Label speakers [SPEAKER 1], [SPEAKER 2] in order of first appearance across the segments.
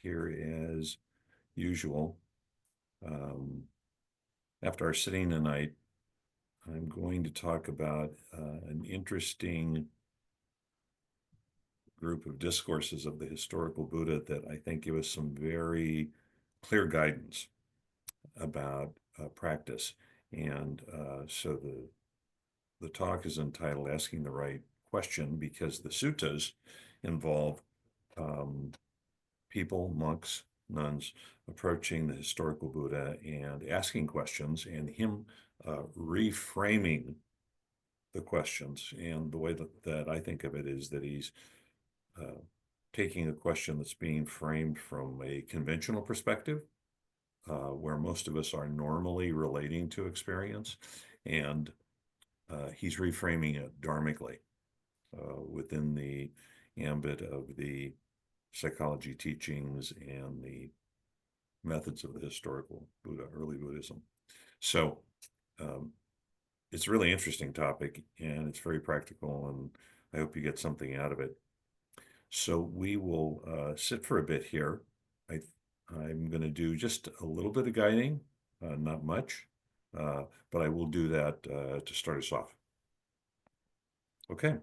[SPEAKER 1] here as usual. After our sitting tonight, I'm going to talk about an interesting group of discourses of the historical Buddha that I think give us some very clear guidance about practice. And so the talk is entitled Asking the Right Question, because the suttas involve people, monks, nuns, approaching the historical Buddha and asking questions, and him reframing the questions. And the way that I think of it is that he's taking a question that's being framed from a conventional perspective, where most of us are normally relating to experience, and he's reframing it dharmically within the ambit of the psychology teachings and the methods of the historical Buddha, early Buddhism. So it's a really interesting topic, and it's very practical, and I hope you get something out of it. So we will sit for a bit here. I'm going to do just a little bit of guiding, not much, but I will do that to start us off. Okay.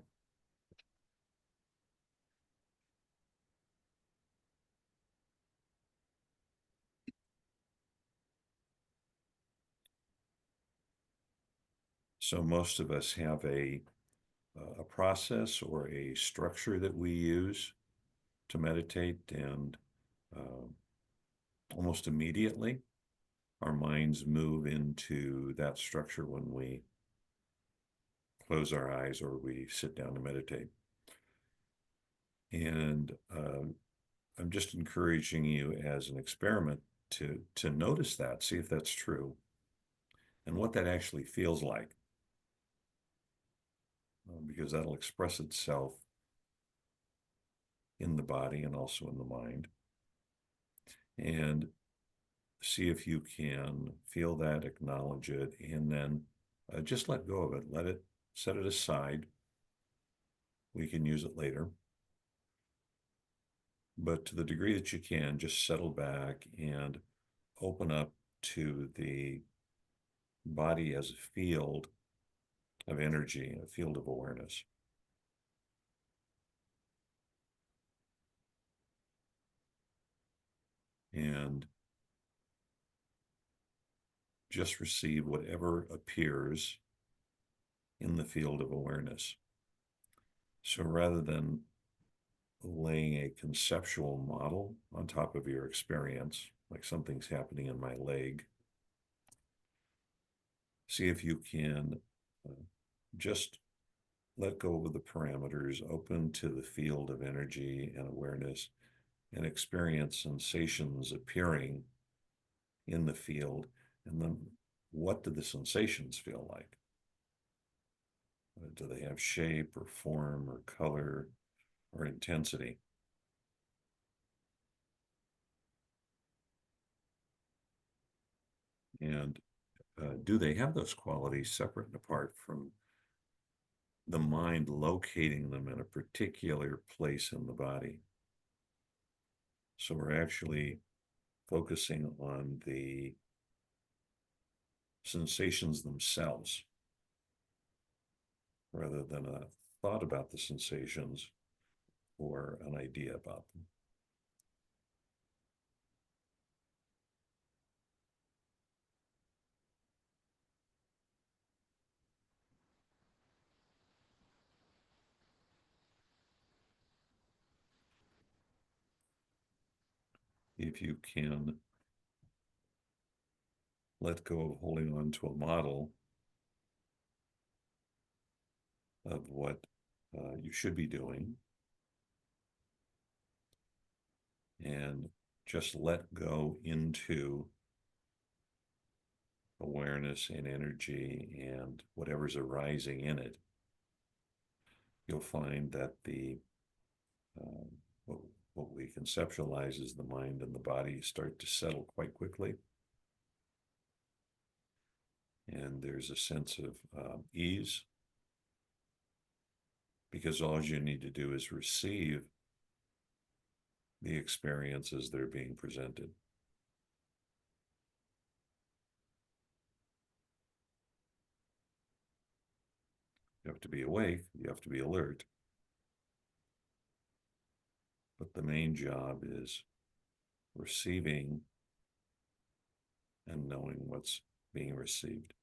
[SPEAKER 1] So most of us have a process or a structure that we use to meditate, and almost immediately our minds move into that structure when we close our eyes or we sit down to meditate. And I'm just encouraging you as an experiment to notice that, see if that's true, and what that actually feels like, because that'll express itself in the body and also in the mind. And see if you can feel that, acknowledge it, and then just let go of it. Let it, set it aside. We can use it later. But to the degree that you can, just settle back and open up to the body as a field of energy, a field of awareness. And just receive whatever appears in the field of awareness. So rather than laying a conceptual model on top of your experience, like something's happening in my leg, see if you can just let go of the parameters, open to the field of energy and awareness, and experience sensations appearing in the field. And then what do the sensations feel like? Do they have shape or form or color or intensity? And do they have those qualities separate and apart from the mind locating them in a particular place in the body? So we're actually focusing on the sensations themselves rather than a thought about the sensations or an idea about them. If you can let go of holding on to a model of what you should be doing, and just let go into awareness and energy and whatever's arising in it, you'll find that the what we conceptualize as the mind and the body start to settle quite quickly. And there's a sense of ease, because all you need to do is receive the experiences that are being presented. You have to be awake, you have to be alert, but the main job is receiving and knowing what's being received.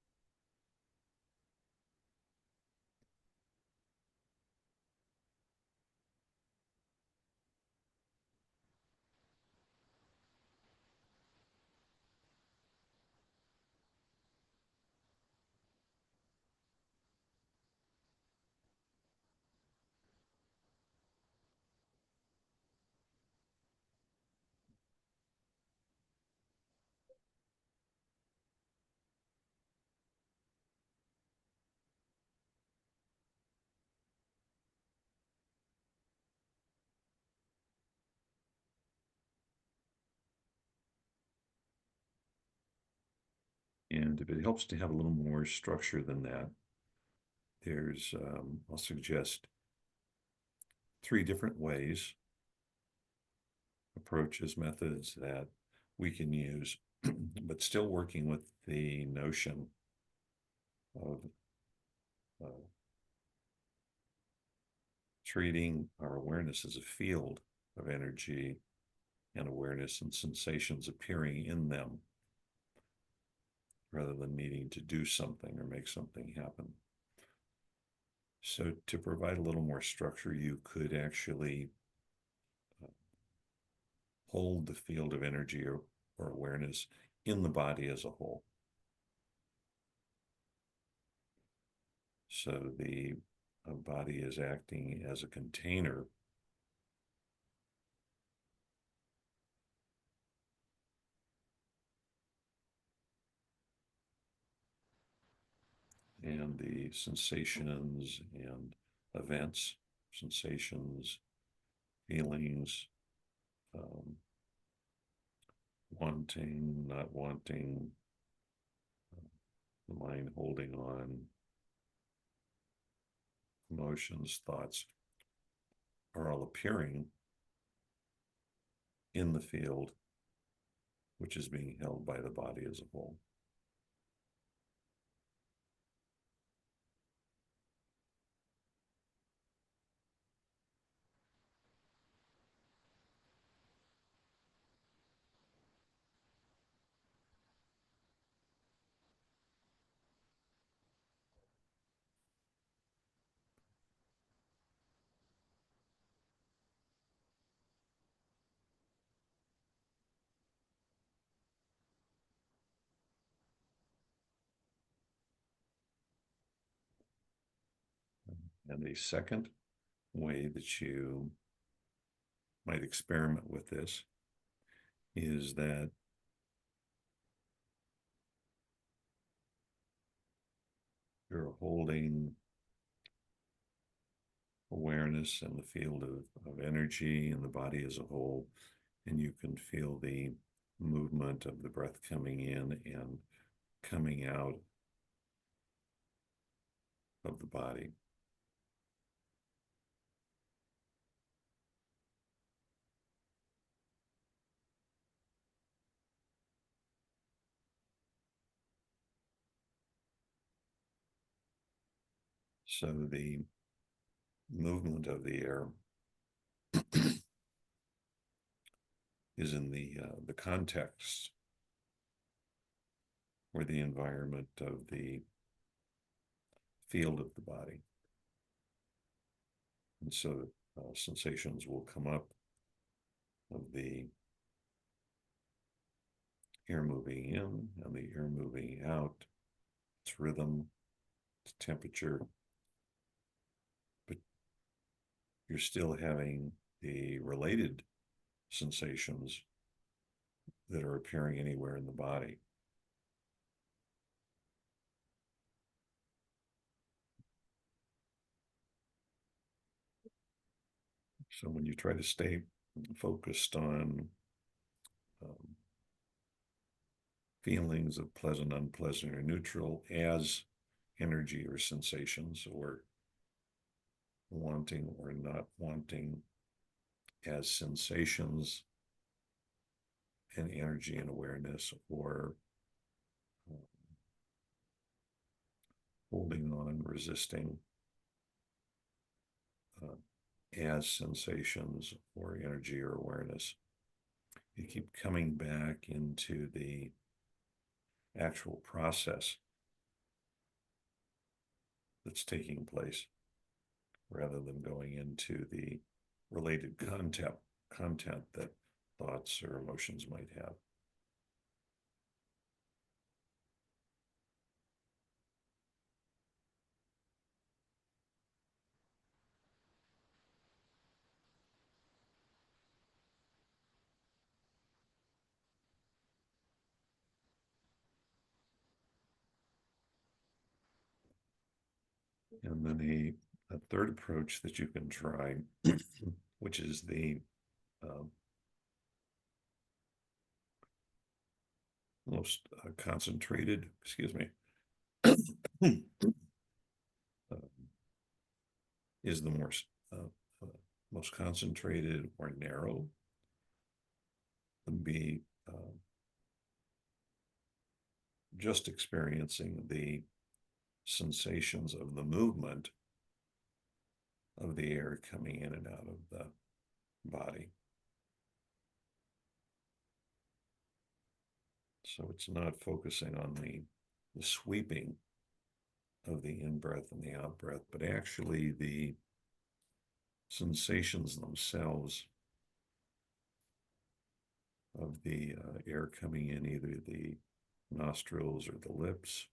[SPEAKER 1] And if it helps to have a little more structure than that, I'll suggest 3 different ways, approaches, methods that we can use, but still working with the notion of treating our awareness as a field of energy and awareness and sensations appearing in them, rather than needing to do something or make something happen. So to provide a little more structure, you could actually hold the field of energy or awareness in the body as a whole. So the body is acting as a container and the sensations and events, sensations, feelings, wanting, not wanting, the mind holding on, emotions, thoughts, are all appearing in the field, which is being held by the body as a whole. And a second way that you might experiment with this is that you're holding awareness in the field of energy in the body as a whole, and you can feel the movement of the breath coming in and coming out of the body. So the movement of the air is in the context or the environment of the field of the body. And so sensations will come up of the air moving in and the air moving out, its rhythm, its temperature, but you're still having the related sensations that are appearing anywhere in the body. So when you try to stay focused on feelings of pleasant, unpleasant, or neutral as energy or sensations, or wanting or not wanting as sensations and energy and awareness, or holding on, resisting, as sensations or energy or awareness. You keep coming back into the actual process that's taking place, rather than going into the related content that thoughts or emotions might have. And then a third approach that you can try, which is the most concentrated, excuse me, is the most concentrated or narrow, and be just experiencing the sensations of the movement of the air coming in and out of the body. So it's not focusing on the sweeping of the in-breath and the out-breath, but actually the sensations themselves of the air coming in either the nostrils or the lips,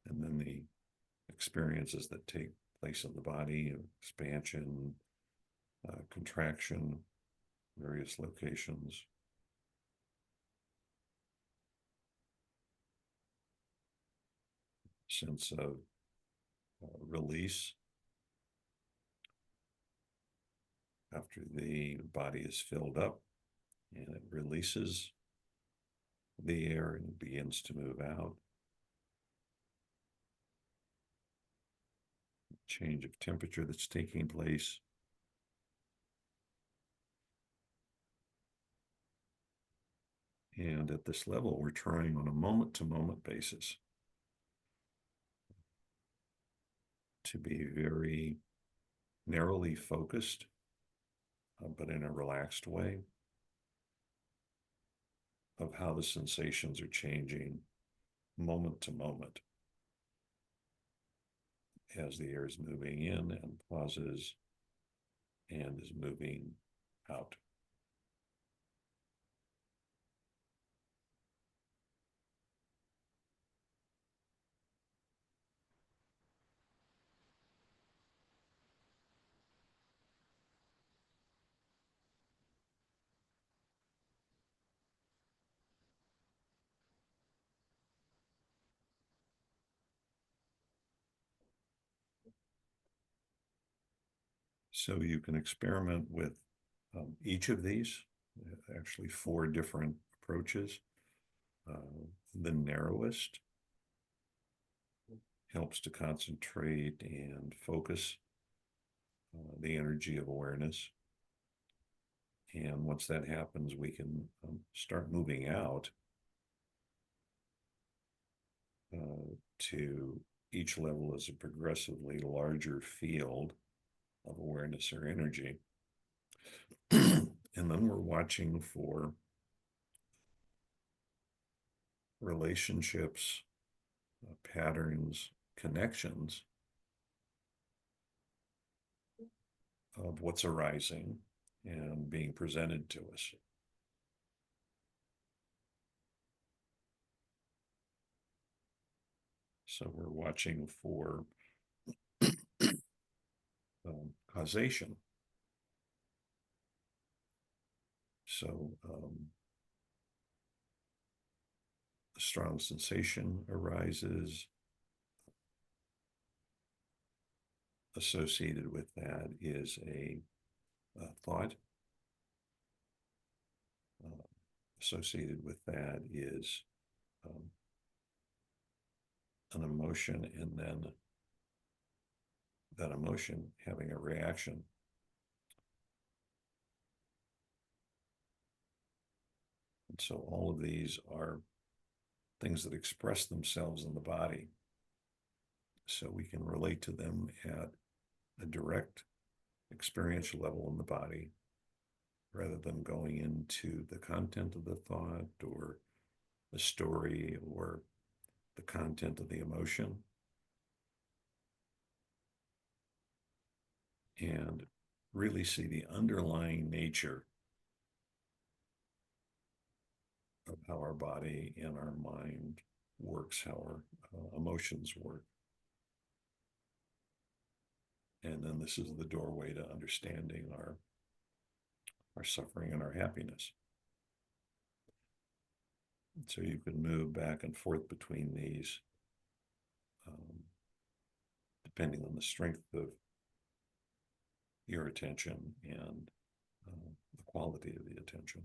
[SPEAKER 1] and then the experiences that take place in the body, expansion, contraction, various locations. Sense of release after the body is filled up, and it releases the air and begins to move out. Change of temperature that's taking place. And at this level, we're trying on a moment-to-moment basis to be very narrowly focused, but in a relaxed way, of how the sensations are changing moment to moment as the air is moving in and pauses and is moving out. So you can experiment with each of these, actually 4 different approaches. The narrowest helps to concentrate and focus the energy of awareness. And once that happens, we can start moving out to each level as a progressively larger field of awareness or energy. And then we're watching for relationships, patterns, connections of what's arising and being presented to us. So we're watching for causation. So a strong sensation arises. Associated with that is a thought. Associated with that is an emotion, and then that emotion having a reaction. And so all of these are things that express themselves in the body. So we can relate to them at a direct experiential level in the body rather than going into the content of the thought or the story or the content of the emotion, and really see the underlying nature of how our body and our mind works, how our emotions work. And then this is the doorway to understanding our suffering and our happiness. So you can move back and forth between these, depending on the strength of your attention and the quality of the attention.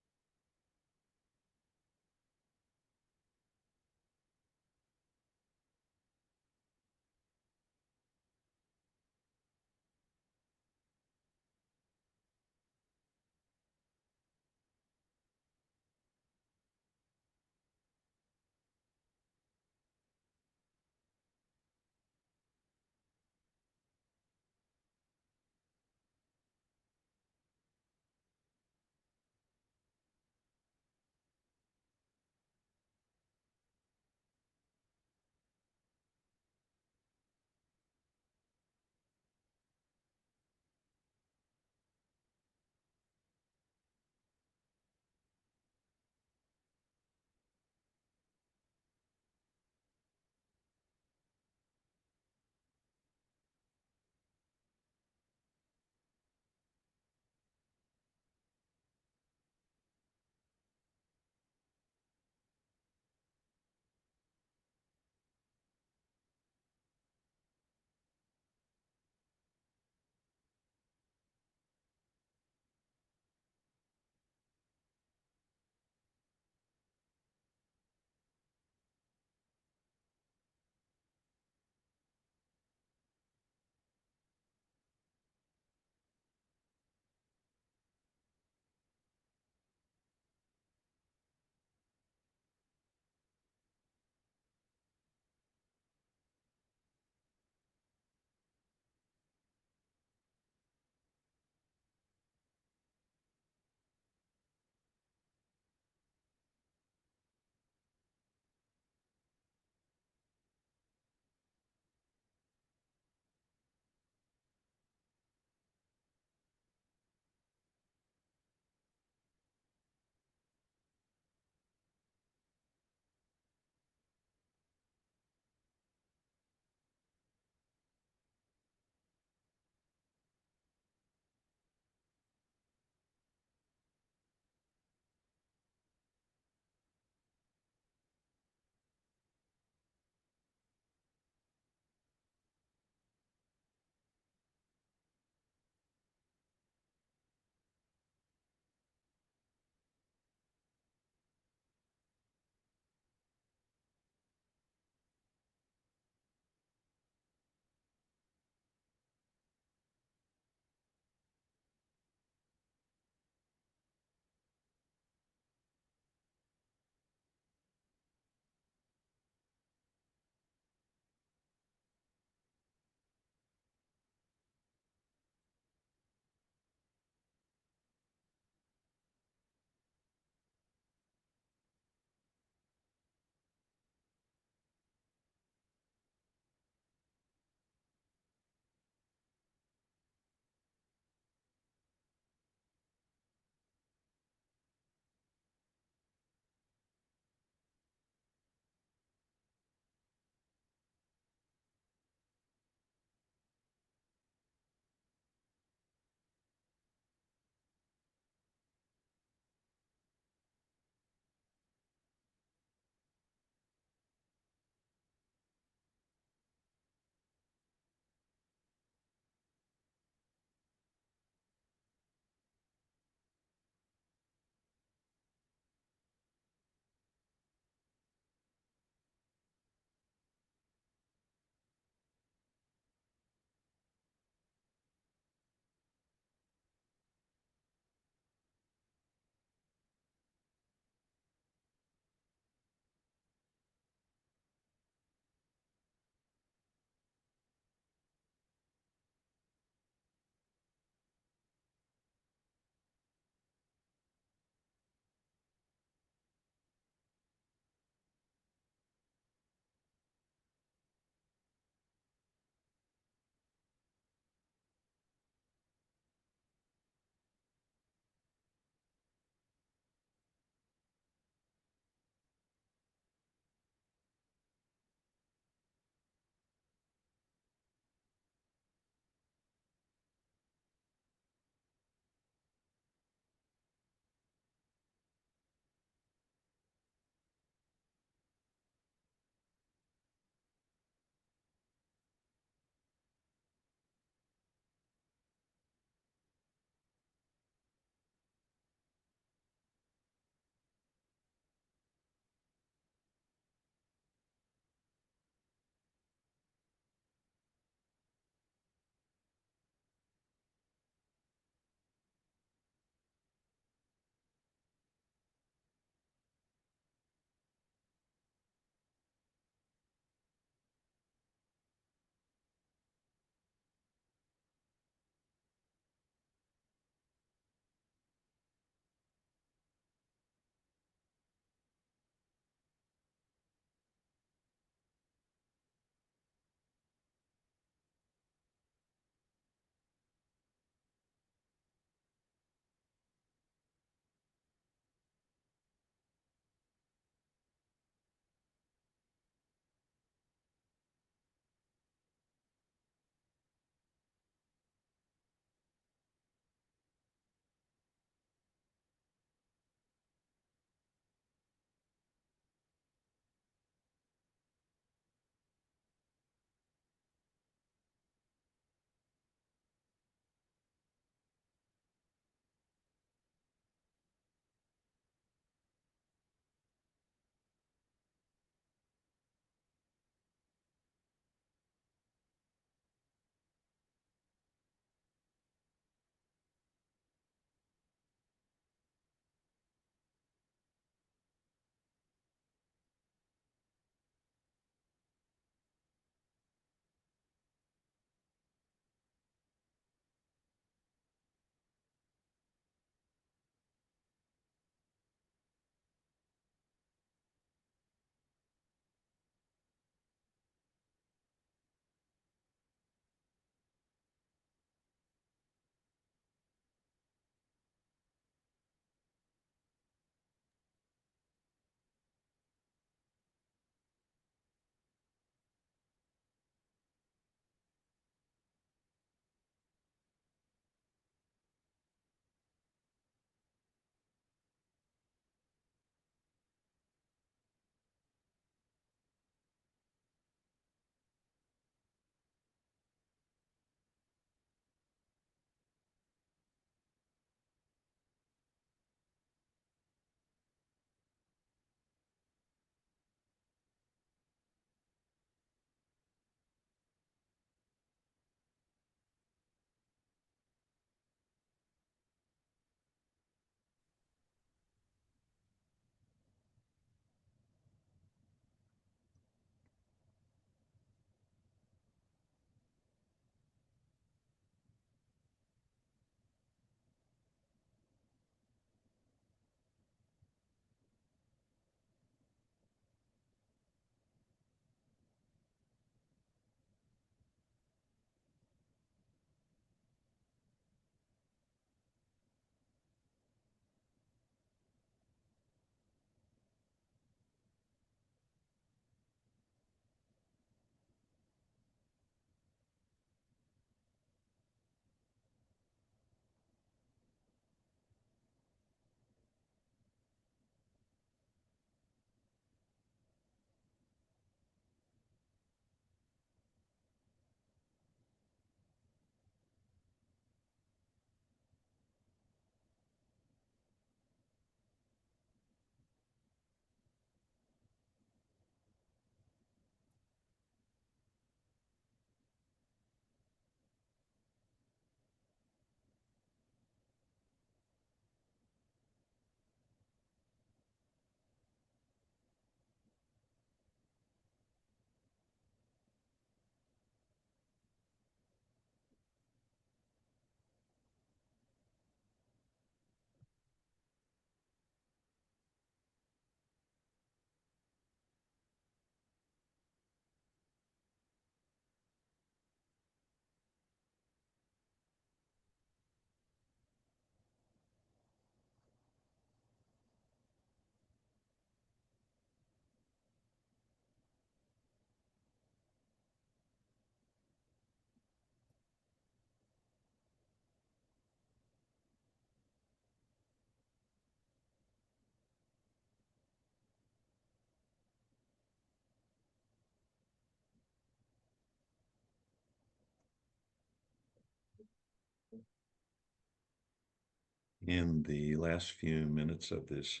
[SPEAKER 1] In the last few minutes of this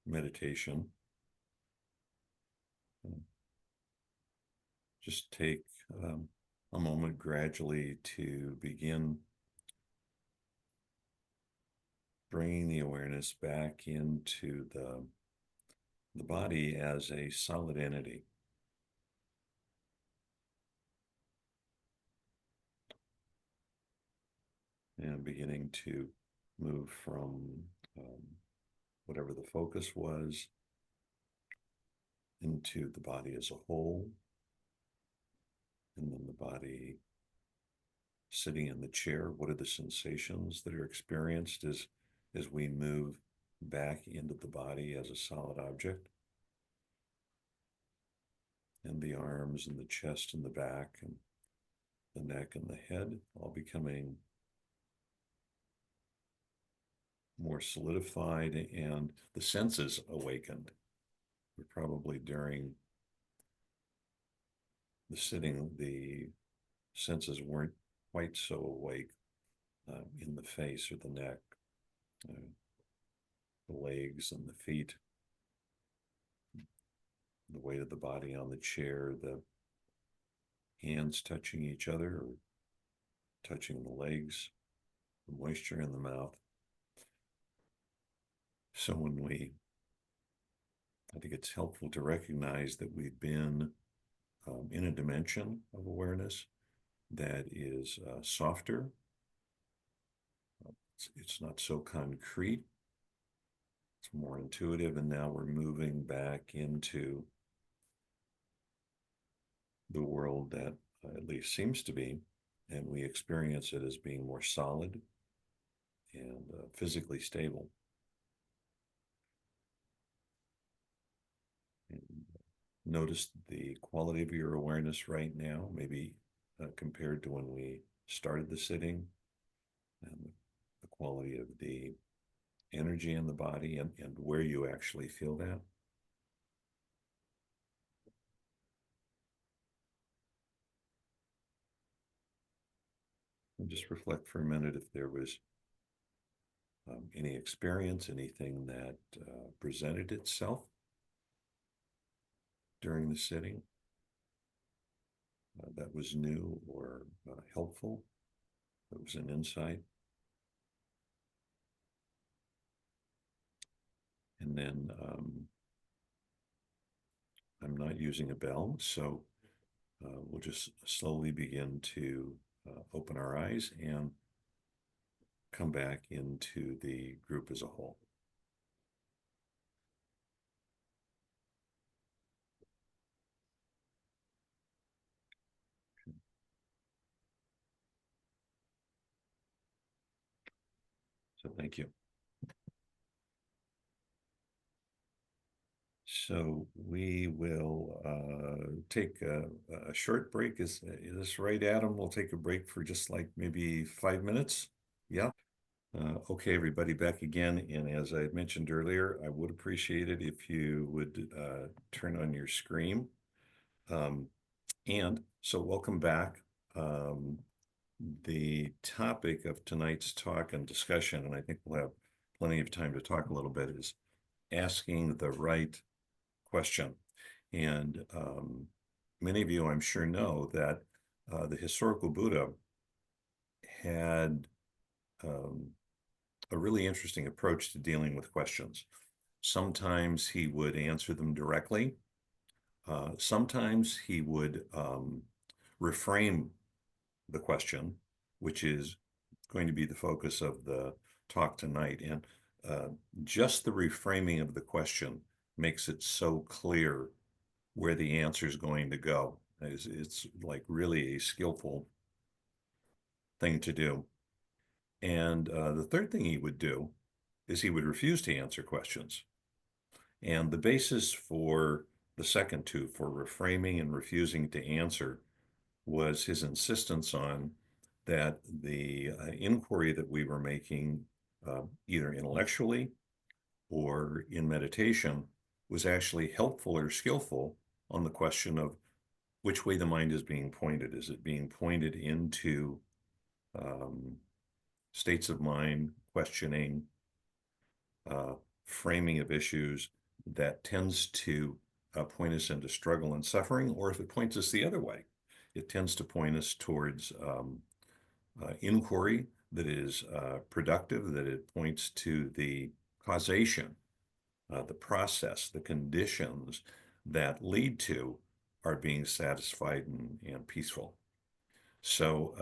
[SPEAKER 1] meditation, just take a moment gradually to begin bringing the awareness back into the body as a solid entity. And beginning to move from whatever the focus was into the body as a whole, and then the body sitting in the chair. What are the sensations that are experienced as we move back into the body as a solid object? And the arms and the chest and the back and the neck and the head all becoming more solidified, and the senses awakened. Probably during the sitting, the senses weren't quite so awake in the face or the neck, the legs and the feet, the weight of the body on the chair, the hands touching each other or touching the legs, the moisture in the mouth. So I think it's helpful to recognize that we've been in a dimension of awareness that is softer. It's not so concrete. It's more intuitive, and now we're moving back into the world that at least seems to be, and we experience it as being more solid and physically stable. And notice the quality of your awareness right now, maybe compared to when we started the sitting, and the quality of the energy in the body and where you actually feel that. And just reflect for a minute if there was any experience, anything that presented itself during the sitting that was new or helpful, that was an insight. And then I'm not using a bell, so we'll just slowly begin to open our eyes and come back into the group as a whole. So thank you. So we will take a short break. Is this right, Adam? We'll take a break for just like maybe 5 minutes. Yeah. Okay, everybody, back again. And as I mentioned earlier, I would appreciate it if you would turn on your screen. And so welcome back. The topic of tonight's talk and discussion, and I think we'll have plenty of time to talk a little bit, is asking the right question. And many of you, I'm sure, know that the historical Buddha had a really interesting approach to dealing with questions. Sometimes he would answer them directly. Sometimes he would reframe the question, which is going to be the focus of the talk tonight. And just the reframing of the question makes it so clear where the answer is going to go. It's like really a skillful thing to do. And the third thing he would do is he would refuse to answer questions. And the basis for the second two, for reframing and refusing to answer, was his insistence on that the inquiry that we were making, either intellectually or in meditation, was actually helpful or skillful on the question of which way the mind is being pointed. Is it being pointed into states of mind, questioning, uh, framing of issues that tends to point us into struggle and suffering, or if it points us the other way, it tends to point us towards inquiry that is productive, that it points to the causation, the process, the conditions that lead to our being satisfied and peaceful. So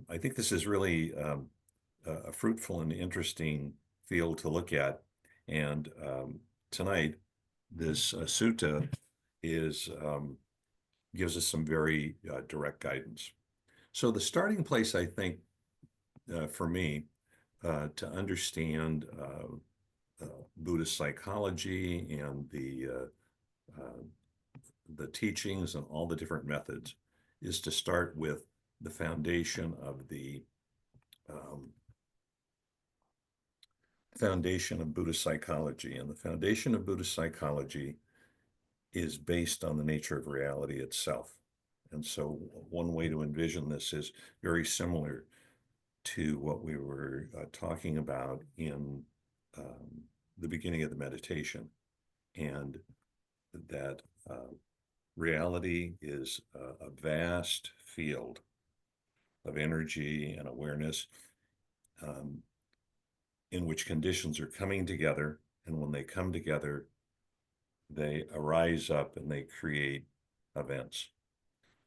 [SPEAKER 1] I think this is really a fruitful and interesting field to look at. And tonight, this sutta is gives us some very direct guidance. So the starting place, I think, for me, to understand Buddhist psychology and the teachings and all the different methods, is to start with the foundation of um, foundation of Buddhist psychology. And the foundation of Buddhist psychology is based on the nature of reality itself. And so one way to envision this is very similar to what we were talking about in the beginning of the meditation, and that reality is a vast field of energy and awareness um, in which conditions are coming together. And when they come together, they arise up and they create events.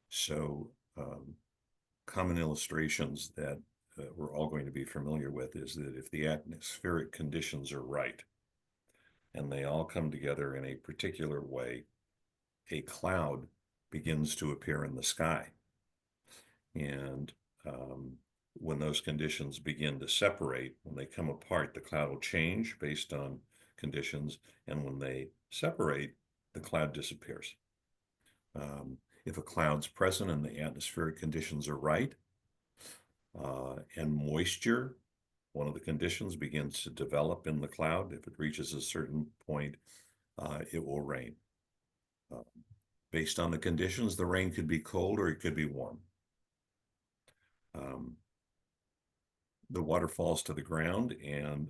[SPEAKER 1] So, common illustrations that we're all going to be familiar with is that if the atmospheric conditions are right and they all come together in a particular way, a cloud begins to appear in the sky. And when those conditions begin to separate, when they come apart, the cloud will change based on conditions. And when they separate, the cloud disappears. If a cloud's present and the atmospheric conditions are right, and moisture, one of the conditions, begins to develop in the cloud, if it reaches a certain point, it will rain. Based on the conditions, the rain could be cold or it could be warm. The water falls to the ground, and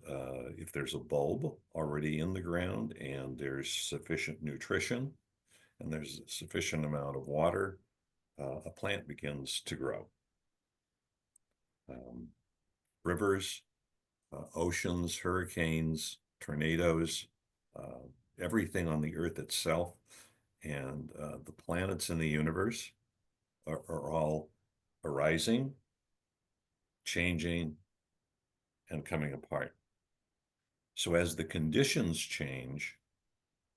[SPEAKER 1] if there's a bulb already in the ground and there's sufficient nutrition and there's a sufficient amount of water, a plant begins to grow. Rivers, oceans, hurricanes, tornadoes, everything on the earth itself and the planets in the universe are all arising, changing, and coming apart. So as the conditions change,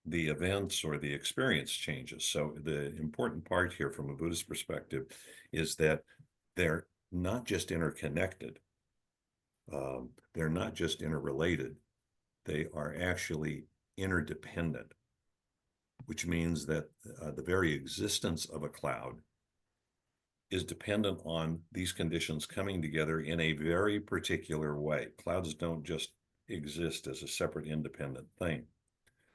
[SPEAKER 1] the events or the experience changes. So the important part here from a Buddhist perspective is that they're not just interconnected. They're not just interrelated. They are actually interdependent, which means that the very existence of a cloud is dependent on these conditions coming together in a very particular way. Clouds don't just exist as a separate independent thing.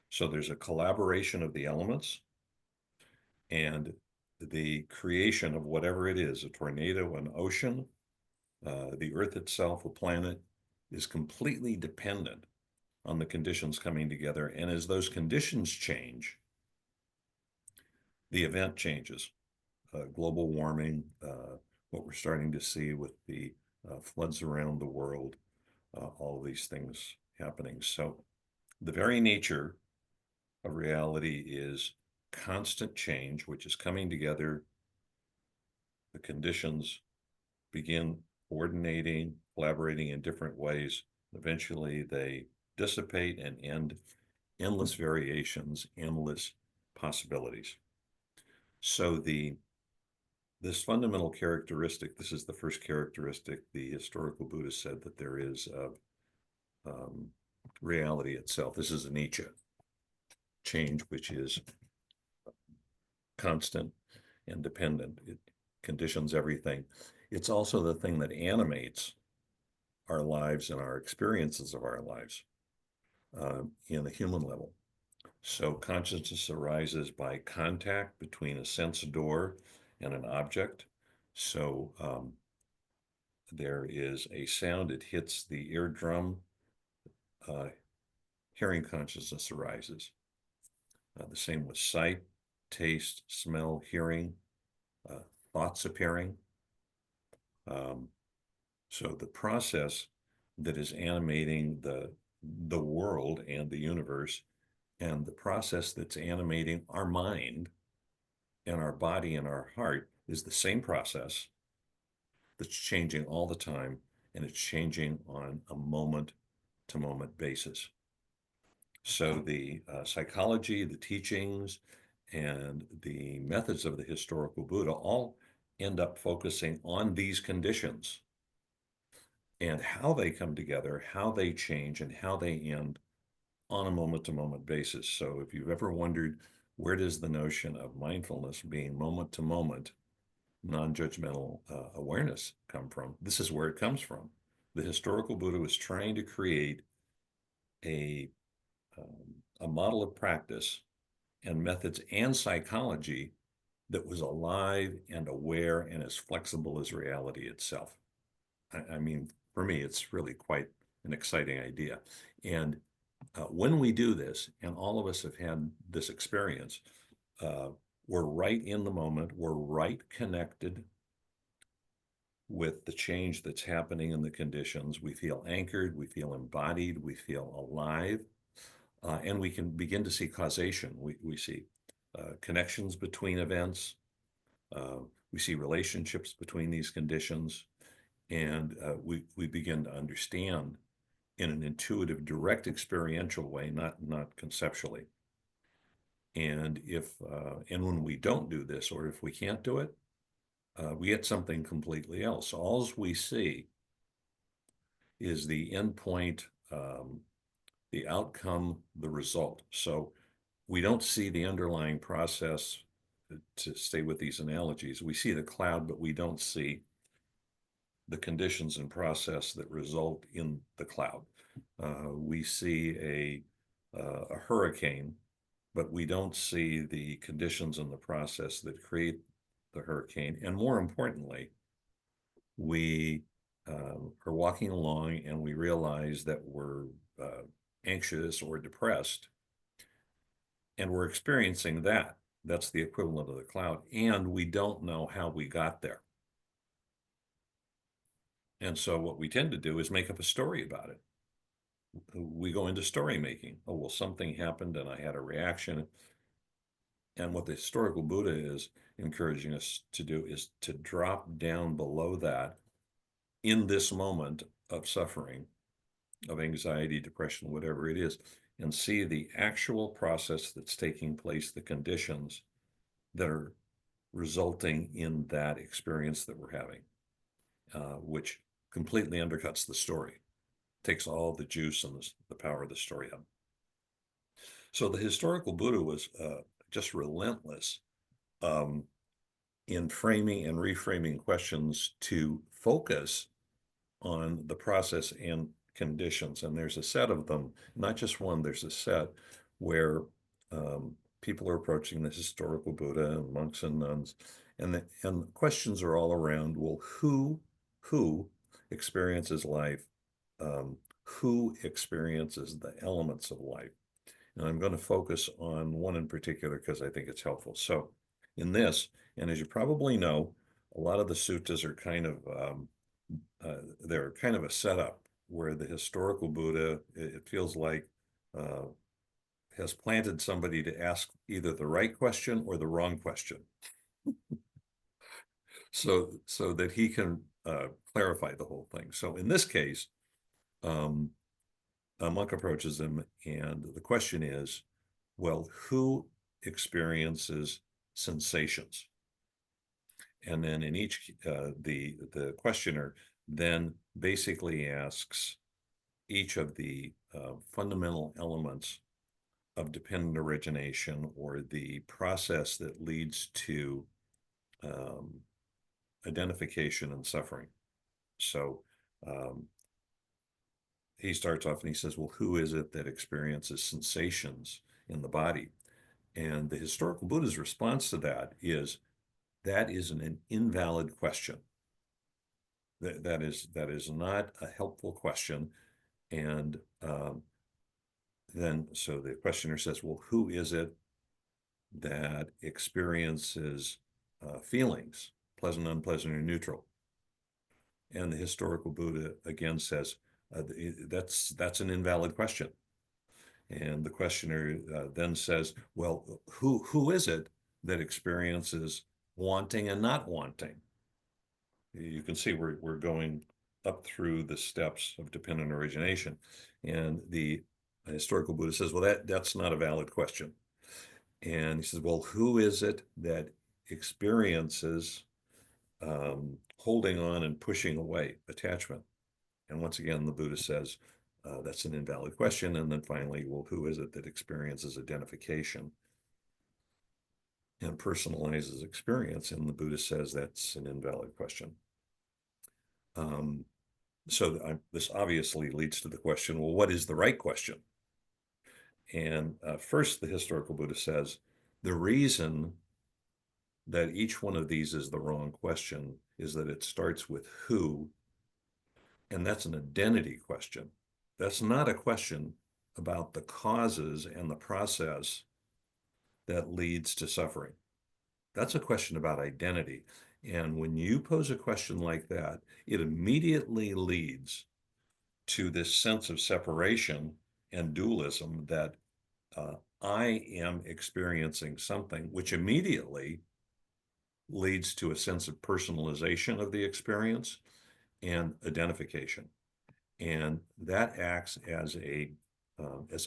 [SPEAKER 1] So there's a collaboration of the elements, and the creation of whatever it is, a tornado, an ocean, the earth itself, a planet, is completely dependent on the conditions coming together. And as those conditions change, the event changes. Global warming, what we're starting to see with the floods around the world, all of these things happening. So the very nature of reality is constant change, which is coming together. The conditions begin coordinating, collaborating in different ways. Eventually, they dissipate and end endless variations, endless possibilities. So this fundamental characteristic, this is the first characteristic the historical Buddhist said that there is of reality itself. This is anicca, change, which is constant and dependent. It conditions everything. It's also the thing that animates our lives and our experiences of our lives in the human level. So consciousness arises by contact between a sense door and an object. So there is a sound, it hits the eardrum, hearing consciousness arises. The same with sight, taste, smell, hearing, thoughts appearing. So the process that is animating the world and the universe, and the process that's animating our mind and our body and our heart, is the same process that's changing all the time, and it's changing on a moment-to-moment basis. So the psychology, the teachings, and the methods of the historical Buddha all end up focusing on these conditions and how they come together, how they change, and how they end on a moment-to-moment basis. So if you've ever wondered, where does the notion of mindfulness being moment-to-moment, non-judgmental awareness come from? This is where it comes from. The historical Buddha was trying to create a model of practice and methods and psychology that was alive and aware and as flexible as reality itself. I mean, for me, it's really quite an exciting idea. And when we do this, and all of us have had this experience, we're right in the moment, we're right connected with the change that's happening in the conditions. We feel anchored, we feel embodied, we feel alive, and we can begin to see causation. We see connections between events, we see relationships between these conditions, and we begin to understand in an intuitive, direct, experiential way, not conceptually. And when we don't do this, or if we can't do it, we get something completely else. All we see is the endpoint, the outcome, the result. So we don't see the underlying process. To stay with these analogies, we see the cloud, but we don't see the conditions and process that result in the cloud. We see a hurricane, but we don't see the conditions and the process that create the hurricane. And more importantly, we are walking along and we realize that we're anxious or depressed, and we're experiencing that. That's the equivalent of the cloud, and we don't know how we got there. And so what we tend to do is make up a story about it. We go into story making. Oh, well, something happened and I had a reaction. And what the historical Buddha is encouraging us to do is to drop down below that in this moment of suffering, of anxiety, depression, whatever it is, and see the actual process that's taking place, the conditions that are resulting in that experience that we're having, which completely undercuts the story, takes all the juice and the power of the story out. So the historical Buddha was just relentless in framing and reframing questions to focus on the process and conditions. And there's a set of them, not just one, there's a set where people are approaching the historical Buddha, and monks and nuns, and the questions are all around, well, who experiences life? Who experiences the elements of life? And I'm going to focus on one in particular because I think it's helpful. So in this, and as you probably know, a lot of the suttas are kind of, they're kind of a setup where the historical Buddha, it feels like, has planted somebody to ask either the right question or the wrong question. so that he can clarify the whole thing. So in this case, a monk approaches him, and the question is, well, who experiences sensations? And then in each, the questioner then basically asks each of the fundamental elements of dependent origination, or the process that leads to identification and suffering. So he starts off and he says, well, who is it that experiences sensations in the body? And the historical Buddha's response to that is an invalid question. That is not a helpful question. And then, so the questioner says, well, who is it that experiences feelings, pleasant, unpleasant, or neutral? And the historical Buddha again says, that's an invalid question. And the questioner then says, well, who is it that experiences wanting and not wanting? You can see we're going up through the steps of dependent origination. And the historical Buddha says, well, that's not a valid question. And he says, well, who is it that experiences holding on and pushing away, attachment? And once again, the Buddha says, that's an invalid question. And then finally, well, who is it that experiences identification and personalizes experience? And the Buddha says that's an invalid question. So this obviously leads to the question, well, what is the right question? And first, the historical Buddha says, the reason that each one of these is the wrong question is that it starts with who, and that's an identity question. That's not a question about the causes and the process that leads to suffering. That's a question about identity. And when you pose a question like that, it immediately leads to this sense of separation and dualism that I am experiencing something, which immediately leads to a sense of personalization of the experience and identification. And that acts as a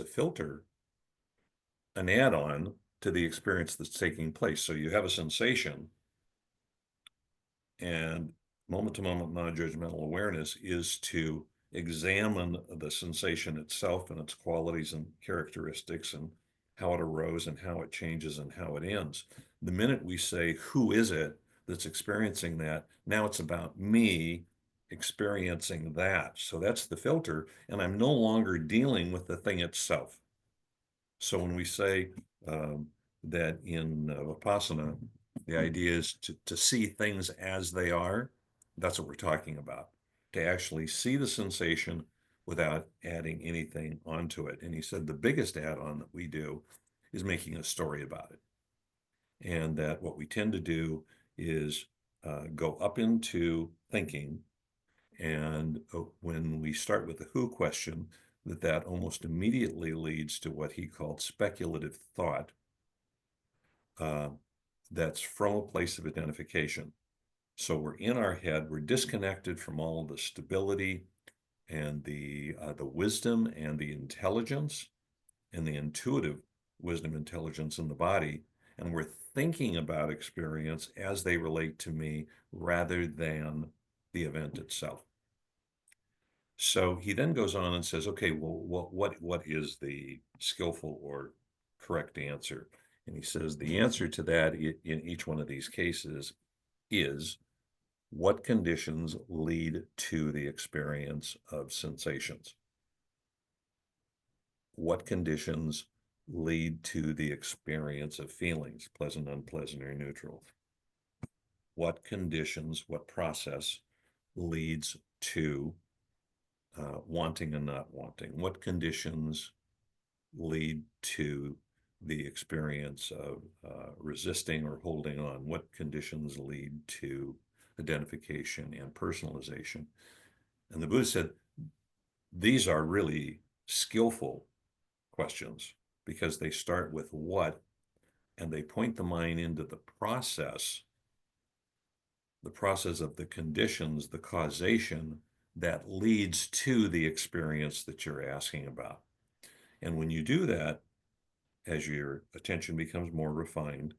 [SPEAKER 1] filter, an add-on to the experience that's taking place. So you have a sensation, and moment-to-moment non-judgmental awareness is to examine the sensation itself and its qualities and characteristics and how it arose and how it changes and how it ends. The minute we say, who is it that's experiencing that? Now it's about me experiencing that. So that's the filter, and I'm no longer dealing with the thing itself. So when we say that in Vipassana, the idea is to see things as they are, that's what we're talking about, to actually see the sensation without adding anything onto it. And he said the biggest add-on that we do is making a story about it. And that what we tend to do is go up into thinking, and when we start with the who question, that almost immediately leads to what he called speculative thought, that's from a place of identification. So we're in our head, we're disconnected from all of the stability and the wisdom and the intelligence and the intuitive wisdom, intelligence in the body, and we're thinking about experience as they relate to me rather than the event itself. So he then goes on and says, okay, well, what is the skillful or correct answer? And he says the answer to that in each one of these cases is what conditions lead to the experience of sensations? What conditions lead to the experience of feelings, pleasant, unpleasant, or neutral? What conditions, what process leads to wanting and not wanting? What conditions lead to the experience of resisting or holding on? What conditions lead to identification and personalization? And the Buddha said, these are really skillful questions because they start with what, and they point the mind into the process of the conditions, the causation that leads to the experience that you're asking about. And when you do that, as your attention becomes more refined,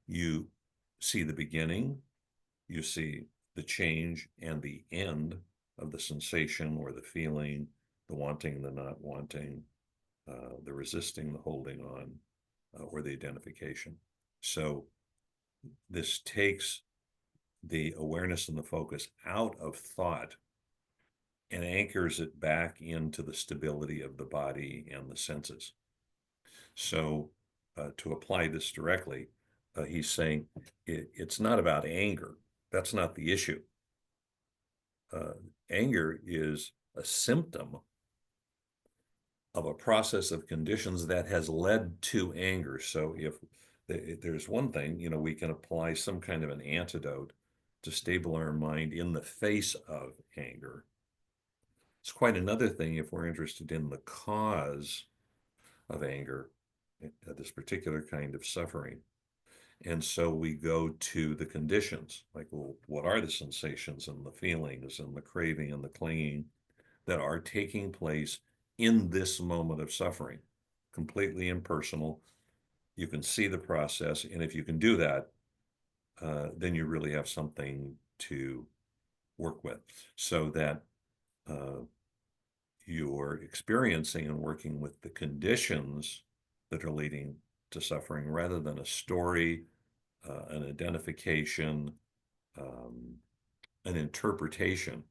[SPEAKER 1] you see the beginning, you see the change and the end of the sensation or the feeling, the wanting, the not wanting, the resisting, the holding on, or the identification. So this takes the awareness and the focus out of thought and anchors it back into the stability of the body and the senses. So to apply this directly, he's saying it's not about anger. That's not the issue. Anger is a symptom of a process of conditions that has led to anger. So if there's one thing, we can apply some kind of an antidote to stable our mind in the face of anger. It's quite another thing if we're interested in the cause of anger, this particular kind of suffering. And so we go to the conditions, like, well, what are the sensations and the feelings and the craving and the clinging that are taking place in this moment of suffering? Completely impersonal. You can see the process. And if you can do that, then you really have something to work with, so that you're experiencing and working with the conditions that are leading to suffering rather than a story, an identification, um, an interpretation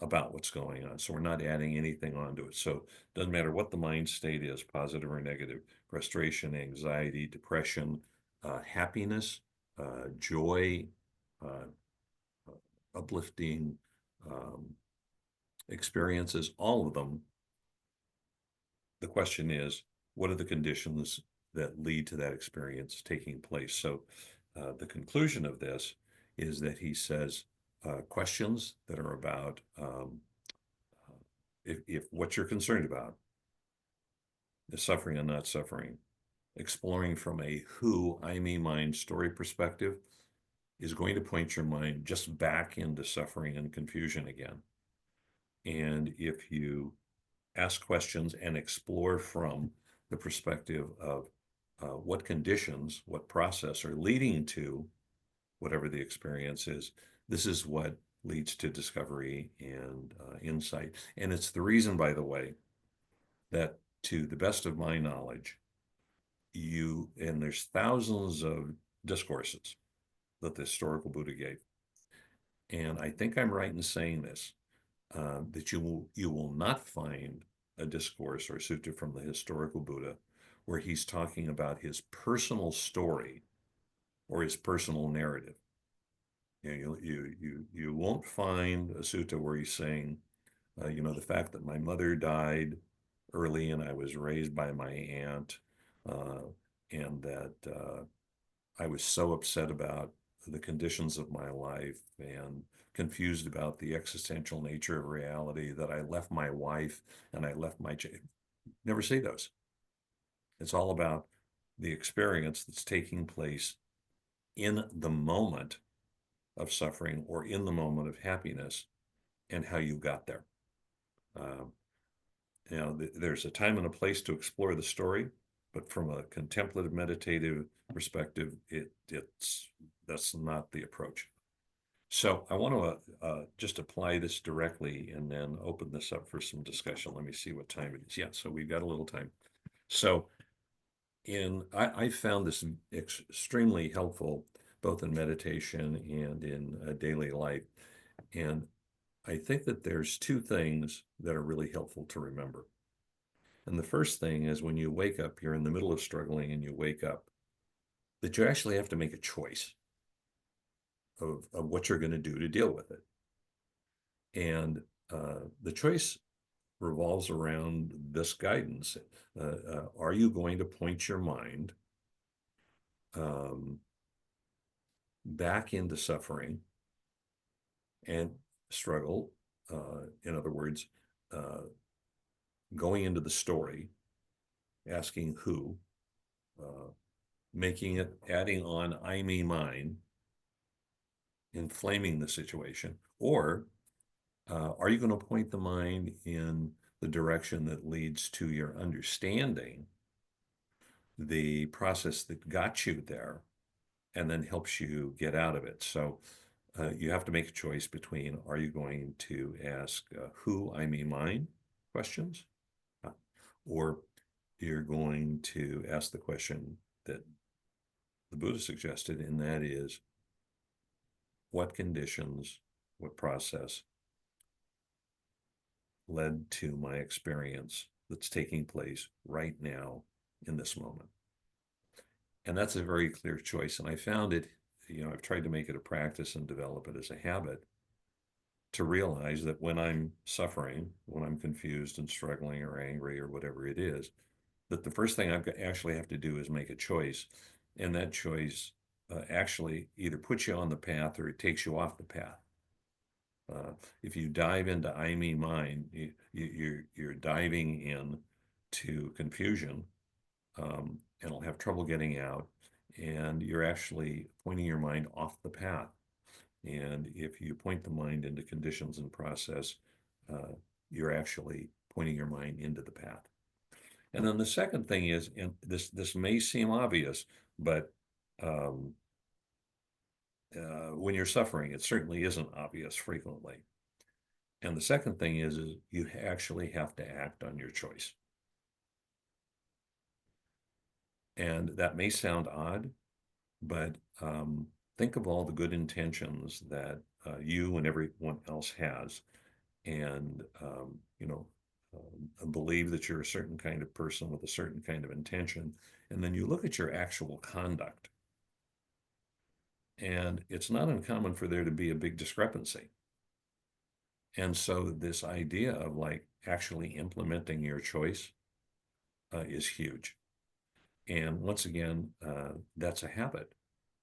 [SPEAKER 1] about what's going on. So we're not adding anything onto it. So it doesn't matter what the mind state is, positive or negative, frustration, anxiety, depression, happiness, joy, uh, uplifting experiences, all of them. The question is, what are the conditions that lead to that experience taking place? So the conclusion of this is that he says questions that are about if what you're concerned about is suffering and not suffering, exploring from a who, I, me, mine story perspective is going to point your mind just back into suffering and confusion again. And if you ask questions and explore from the perspective of what conditions, what process are leading to whatever the experience is, this is what leads to discovery and insight. And it's the reason, by the way, that to the best of my knowledge, and there's thousands of discourses that the historical Buddha gave. And I think I'm right in saying this, that you will not find a discourse or sutta from the historical Buddha where he's talking about his personal story or his personal narrative. You won't find a sutta where he's saying, the fact that my mother died early and I was raised by my aunt, and that I was so upset about the conditions of my life and confused about the existential nature of reality that I left my wife and I left my never say those. It's all about the experience that's taking place in the moment of suffering or in the moment of happiness and how you got there. Um, there's a time and a place to explore the story, but from a contemplative, meditative perspective, that's not the approach. So I want to just apply this directly and then open this up for some discussion. Let me see what time it is. Yeah, so we've got a little time. So I found this extremely helpful, both in meditation and in daily life. And I think that there's two things that are really helpful to remember. And the first thing is when you wake up, you're in the middle of struggling and you wake up, that you actually have to make a choice of what you're going to do to deal with it. And the choice revolves around this guidance. Are you going to point your mind back into suffering and struggle? In other words, going into the story, asking who, making it, adding on I, me, mine, inflaming the situation? Or are you going to point the mind in the direction that leads to your understanding the process that got you there and then helps you get out of it? So you have to make a choice between, are you going to ask who, I, me, mine questions? Or you're going to ask the question that the Buddha suggested, and that is, what conditions, what process led to my experience that's taking place right now in this moment? And that's a very clear choice. And I found it, I've tried to make it a practice and develop it as a habit to realize that when I'm suffering, when I'm confused and struggling or angry or whatever it is, that the first thing actually have to do is make a choice. And that choice actually either puts you on the path or it takes you off the path. If you dive into I, me, mine, you're diving in to confusion, and will have trouble getting out. And you're actually pointing your mind off the path. And if you point the mind into conditions and process, you're actually pointing your mind into the path. And then the second thing is, and this may seem obvious, but um, when you're suffering, it certainly isn't obvious frequently. And the second thing is you actually have to act on your choice. And that may sound odd, but think of all the good intentions that you and everyone else has, and believe that you're a certain kind of person with a certain kind of intention, and then you look at your actual conduct, and it's not uncommon for there to be a big discrepancy. And so this idea of like actually implementing your choice is huge. And once again, that's a habit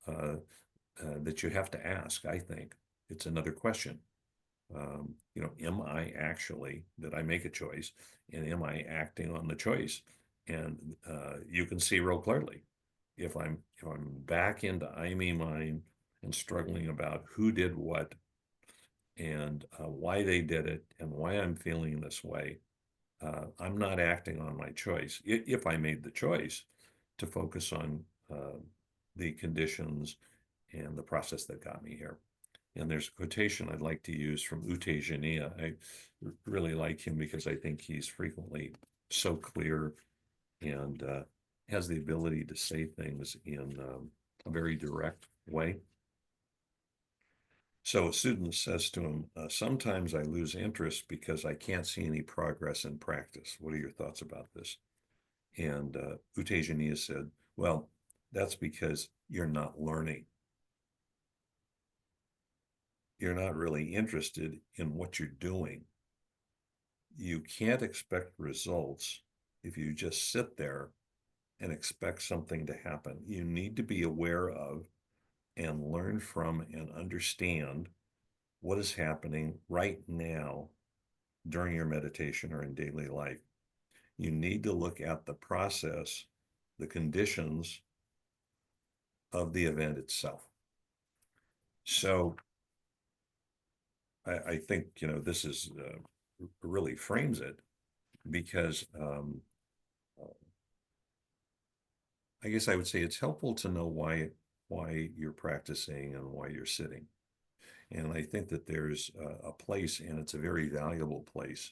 [SPEAKER 1] that you have to ask, I think. It's another question. Am I actually, did I make a choice? And am I acting on the choice? And you can see real clearly if I'm back into I, me, mine and struggling about who did what and why they did it and why I'm feeling this way, I'm not acting on my choice. If I made the choice to focus on the conditions and the process that got me here. And there's a quotation I'd like to use from Utejaniya. I really like him because I think he's frequently so clear and has the ability to say things in a very direct way. So a student says to him, sometimes I lose interest because I can't see any progress in practice. What are your thoughts about this? And Utejaniya said, well, that's because you're not learning. You're not really interested in what you're doing. You can't expect results if you just sit there and expect something to happen. You need to be aware of and learn from and understand what is happening right now during your meditation or in daily life. You need to look at the process, the conditions of the event itself. So I think, this is really frames it because I guess I would say it's helpful to know why you're practicing and why you're sitting. And I think that there's a place, and it's a very valuable place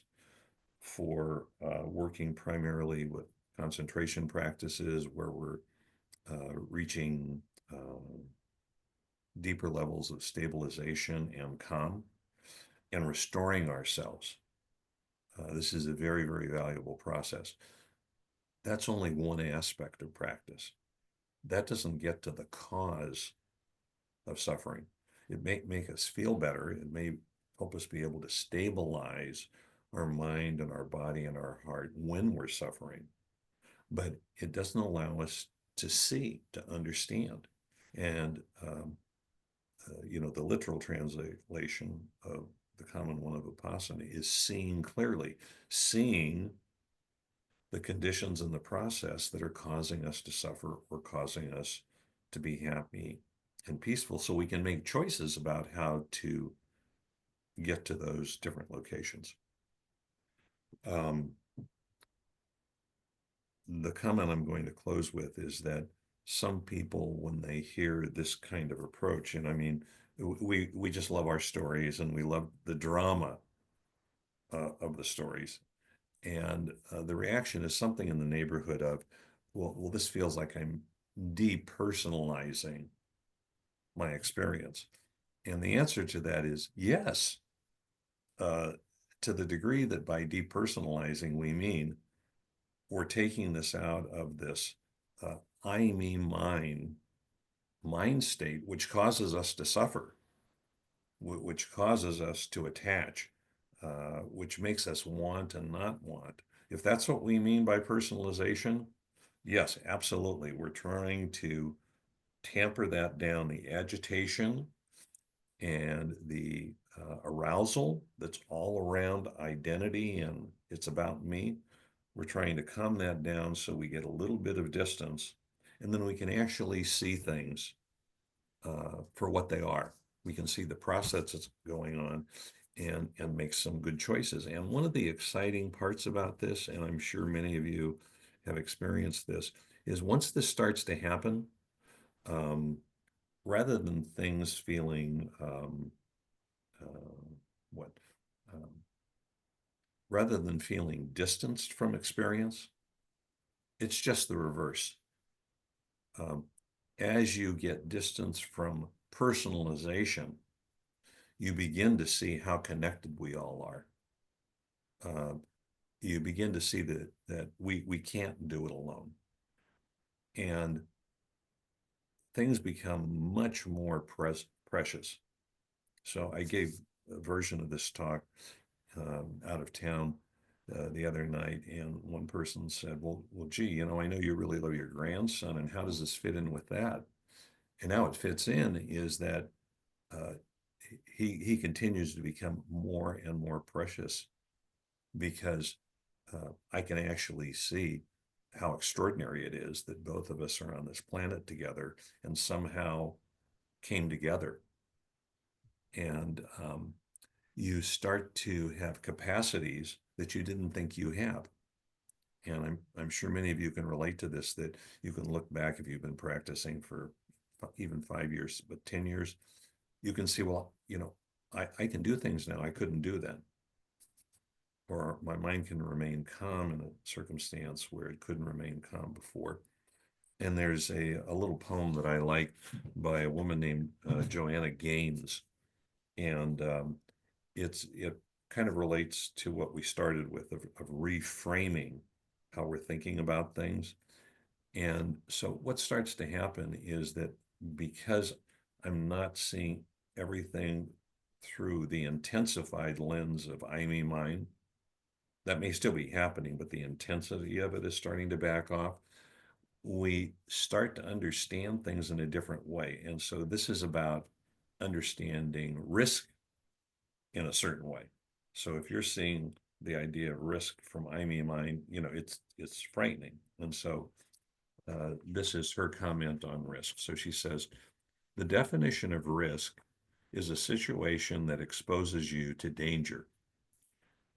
[SPEAKER 1] for working primarily with concentration practices where we're reaching deeper levels of stabilization and calm and restoring ourselves. This is a very, very valuable process. That's only one aspect of practice. That doesn't get to the cause of suffering. It may make us feel better. It may help us be able to stabilize our mind and our body and our heart when we're suffering. But it doesn't allow us to see, to understand. And, the literal translation of the common one of Vipassana is seeing clearly, seeing the conditions in the process that are causing us to suffer or causing us to be happy and peaceful so we can make choices about how to get to those different locations. The comment I'm going to close with is that some people, when they hear this kind of approach, and I mean, we just love our stories and we love the drama of the stories. And the reaction is something in the neighborhood of, well, this feels like I'm depersonalizing my experience. And the answer to that is yes, to the degree that by depersonalizing, we mean we're taking this out of this I, me, mine mind state, which causes us to suffer. which causes us to attach, which makes us want and not want. If that's what we mean by personalization, yes, absolutely. We're trying to tamper that down, the agitation and the arousal that's all around identity and it's about me. We're trying to calm that down so we get a little bit of distance and then we can actually see things for what they are. We can see the process that's going on and make some good choices. And one of the exciting parts about this, and I'm sure many of you have experienced this, is once this starts to happen, um, rather than things feeling what um, rather than feeling distanced from experience, it's just the reverse. Um, as you get distance from personalization, you begin to see how connected we all are. You begin to see that we can't do it alone. And things become much more precious. So I gave a version of this talk out of town the other night, and one person said, well, gee, you know, I know you really love your grandson, and how does this fit in with that? And how it fits in is that uh, he continues to become more and more precious because I can actually see how extraordinary it is that both of us are on this planet together and somehow came together. And you start to have capacities that you didn't think you have. And I'm sure many of you can relate to this, that you can look back if you've been practicing for even 5 years, but 10 years, you can see, well, you know, I can do things now I couldn't do then. Or my mind can remain calm in a circumstance where it couldn't remain calm before. And there's a little poem that I like by a woman named Joanna Gaines. And it kind of relates to what we started with of reframing how we're thinking about things. And so what starts to happen is that because I'm not seeing everything through the intensified lens of I, me, mine, that may still be happening, but the intensity of it is starting to back off. We start to understand things in a different way. And so this is about understanding risk in a certain way. So if you're seeing the idea of risk from I, me, mine, you know, it's frightening. And so this is her comment on risk. So she says, the definition of risk is a situation that exposes you to danger.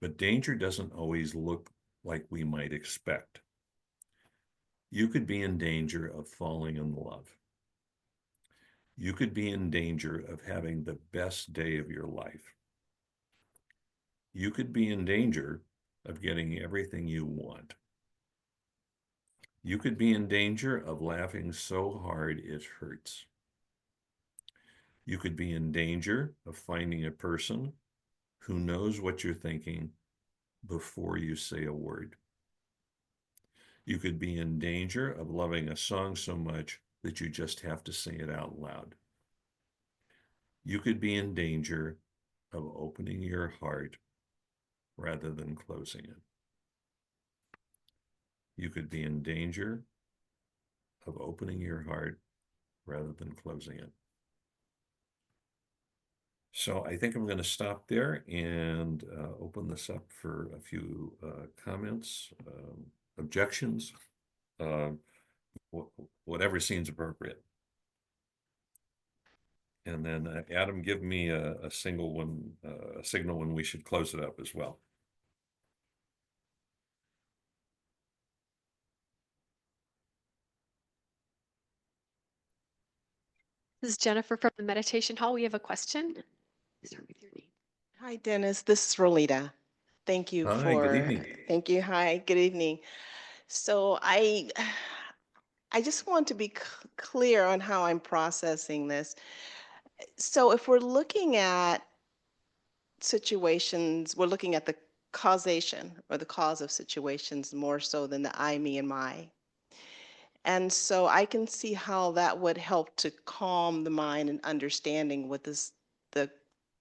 [SPEAKER 1] But danger doesn't always look like we might expect. You could be in danger of falling in love. You could be in danger of having the best day of your life. You could be in danger of getting everything you want. You could be in danger of laughing so hard it hurts. You could be in danger of finding a person who knows what you're thinking before you say a word. You could be in danger of loving a song so much that you just have to sing it out loud. You could be in danger of opening your heart rather than closing it. You could be in danger of opening your heart rather than closing it. So I think I'm going to stop there and open this up for a few comments, objections, uh, whatever seems appropriate. And then Adam, give me a signal when we should close it up as well.
[SPEAKER 2] This is Jennifer from the Meditation Hall. We have a question. Start with your name.
[SPEAKER 3] Hi, Dennis. This is Rolita. Thank you
[SPEAKER 1] Hi, good
[SPEAKER 3] for,
[SPEAKER 1] evening.
[SPEAKER 3] thank you. Hi, good evening. So I just want to be clear on how I'm processing this. So if we're looking at situations, we're looking at the causation or the cause of situations more so than the I, me, and my. And so I can see how that would help to calm the mind and understanding what this the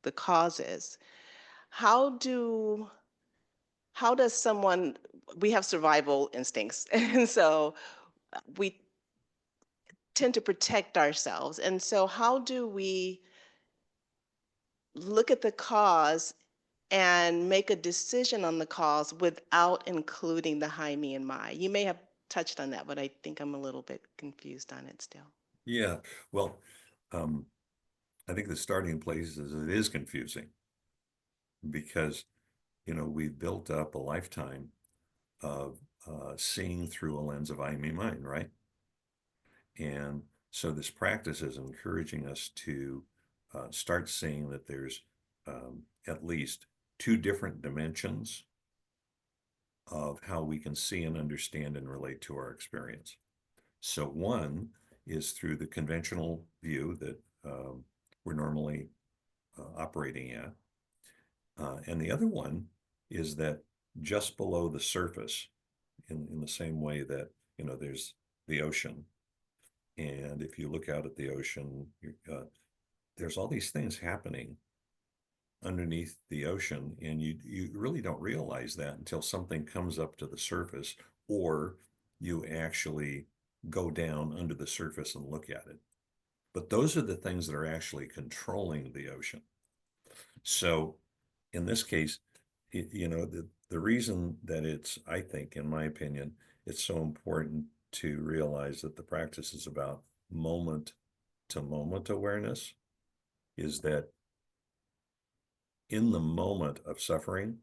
[SPEAKER 3] the causes, how do how does someone, we have survival instincts, and so we tend to protect ourselves. And so how do we look at the cause and make a decision on the cause without including the high, me, and my? You may have touched on that, but I think I'm a little bit confused on it still.
[SPEAKER 1] Yeah, well, I think the starting place is it is confusing because, we've built up a lifetime of seeing through a lens of I, me, mine, right? And so this practice is encouraging us to start seeing that there's at least two different dimensions of how we can see and understand and relate to our experience. So one is through the conventional view that we're normally operating at. And the other one is that just below the surface, in the same way that, there's the ocean. And if you look out at the ocean, there's all these things happening underneath the ocean, and you really don't realize that until something comes up to the surface, or you actually go down under the surface and look at it. But those are the things that are actually controlling the ocean. So in this case, the reason that it's, I think, in my opinion, it's so important to realize that the practice is about moment to moment awareness is that in the moment of suffering,